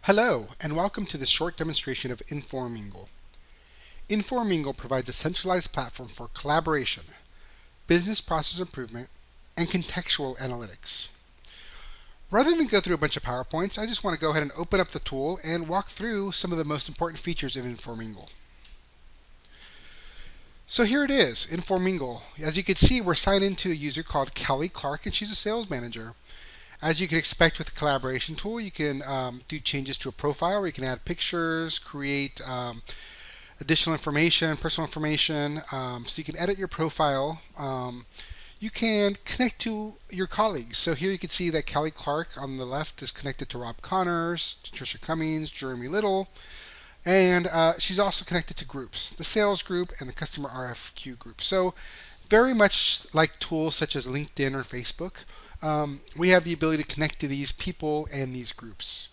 Hello, and welcome to this short demonstration of Infor Mingle. Infor Mingle provides a centralized platform for collaboration, business process improvement, and contextual analytics. Rather than go through a bunch of PowerPoints, I just want to go ahead and open up the tool and walk through some of the most important features of Infor Mingle. So here it is, Infor Mingle. As you can see, we're signed into a user called Kelly Clark, and she's a sales manager. As you can expect with the collaboration tool, you can do changes to a profile where you can add pictures, create additional information, personal information, so you can edit your profile. You can connect to your colleagues. So here you can see that Kelly Clark on the left is connected to Rob Connors, to Tricia Cummings, Jeremy Little, and she's also connected to groups, the sales group and the customer RFQ group. So very much like tools such as LinkedIn or Facebook, we have the ability to connect to these people and these groups.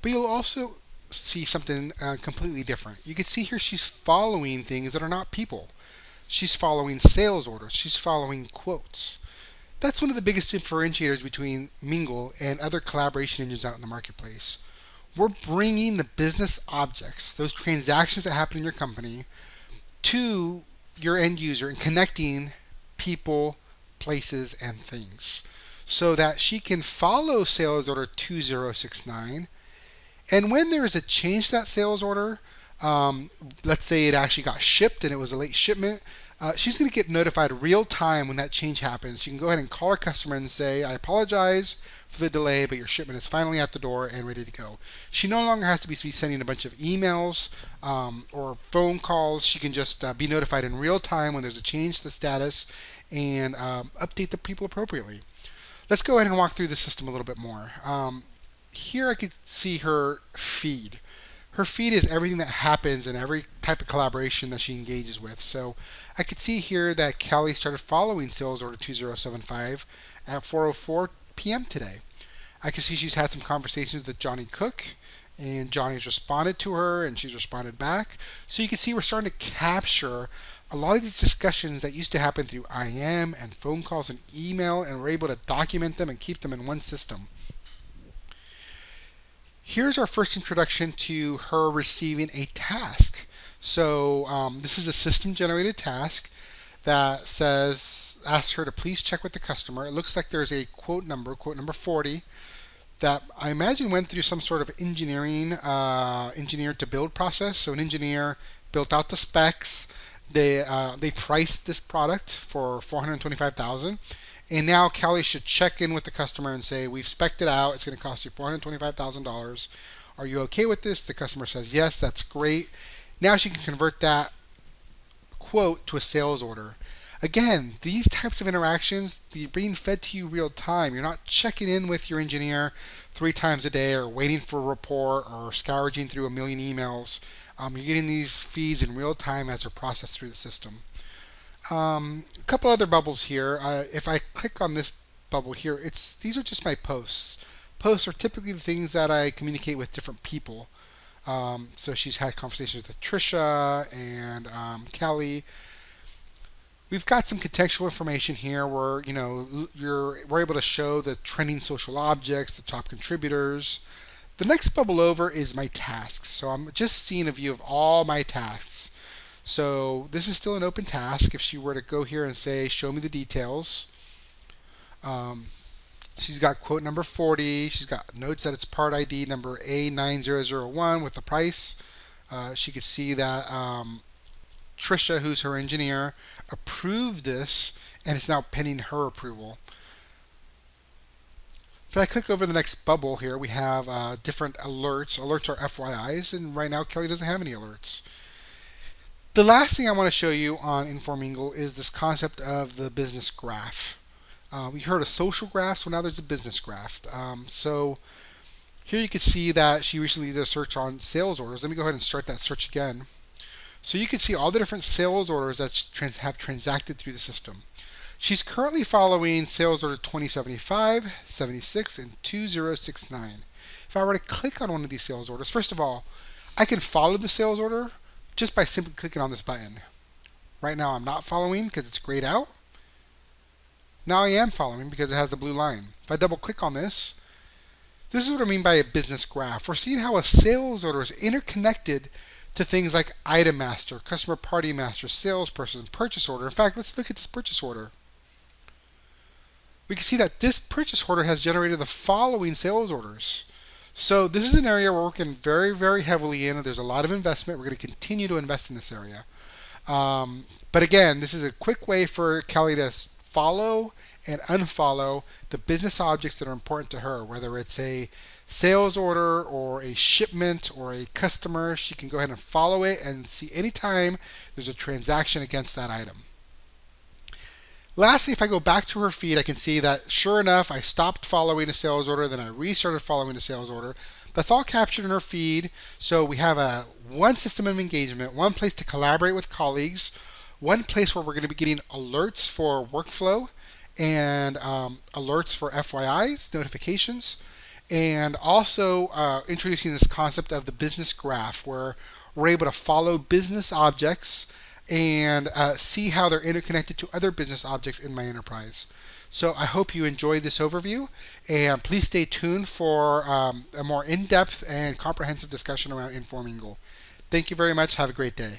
But you'll also see something completely different. You can see here she's following things that are not people. She's following sales orders. She's following quotes. That's one of the biggest differentiators between Mingle and other collaboration engines out in the marketplace. We're bringing the business objects, those transactions that happen in your company, to your end user and connecting people, places, and things, so that she can follow sales order 2069. And when there is a change to that sales order, let's say it actually got shipped and it was a late shipment, she's going to get notified real time when that change happens. You can go ahead and call her customer and say, I apologize for the delay, but your shipment is finally at the door and ready to go. She no longer has to be sending a bunch of emails or phone calls. She can just be notified in real time when there's a change to the status and update the people appropriately. Let's go ahead and walk through the system a little bit more. Here I could see her feed. Her feed is everything that happens in every type of collaboration that she engages with. So I could see here that Kelly started following sales order 2075 at 4:04 p.m. today. I can see she's had some conversations with Johnny Cook, and Johnny's responded to her and she's responded back. So you can see we're starting to capture a lot of these discussions that used to happen through IM and phone calls and email, and we're able to document them and keep them in one system. Here's our first introduction to her receiving a task. So this is a system-generated task that asks her to please check with the customer. It looks like there's a quote number 40, that I imagine went through some sort of engineer to build process. So an engineer built out the specs. They priced this product for $425,000, and now Kelly should check in with the customer and say, we've spec'd it out. It's going to cost you $425,000. Are you okay with this? The customer says, yes, that's great. Now she can convert that quote to a sales order. Again, these types of interactions, they're being fed to you real time. You're not checking in with your engineer 3 times a day or waiting for a report or scourging through a million emails. You're getting these feeds in real time as they're processed through the system. A couple other bubbles here. If I click on this bubble here, these are just my posts. Posts are typically the things that I communicate with different people. So she's had conversations with Tricia and Kelly. We've got some contextual information here where we're able to show the trending social objects, the top contributors. The next bubble over is my tasks. So I'm just seeing a view of all my tasks. So this is still an open task. If she were to go here and say, show me the details, she's got quote number 40. She's got notes that it's part ID number A9001 with the price. She could see that Tricia, who's her engineer, approved this, and it's now pending her approval. If I click over the next bubble here, we have different alerts. Alerts are FYIs, and right now Kelly doesn't have any alerts. The last thing I want to show you on Infor Mingle is this concept of the business graph. We heard of social graphs, so now there's a business graph. So here you can see that she recently did a search on sales orders. Let me go ahead and start that search again. So you can see all the different sales orders that have transacted through the system. She's currently following sales order 2075, 76, and 2069. If I were to click on one of these sales orders, first of all, I can follow the sales order just by simply clicking on this button. Right now I'm not following because it's grayed out. Now I am following because it has the blue line. If I double click on this, This is what I mean by a business graph. We're seeing how a sales order is interconnected to things like item master, customer party master, salesperson, purchase order. In fact, let's look at this purchase order. We can see that this purchase order has generated the following sales orders. So this is an area we're working very, very heavily in, and there's a lot of investment. We're going to continue to invest in this area. But again, this is a quick way for Kelly to follow and unfollow the business objects that are important to her, whether it's a sales order or a shipment or a customer. She can go ahead and follow it and see anytime there's a transaction against that item. Lastly, if I go back to her feed, I can see that sure enough, I stopped following a sales order, then I restarted following a sales order. That's all captured in her feed. So we have one system of engagement, one place to collaborate with colleagues, one place where we're going to be getting alerts for workflow and alerts for FYIs, notifications, and also introducing this concept of the business graph where we're able to follow business objects and see how they're interconnected to other business objects in my enterprise. So I hope you enjoyed this overview, and please stay tuned for a more in-depth and comprehensive discussion around Infor Mingle. Thank you very much. Have a great day.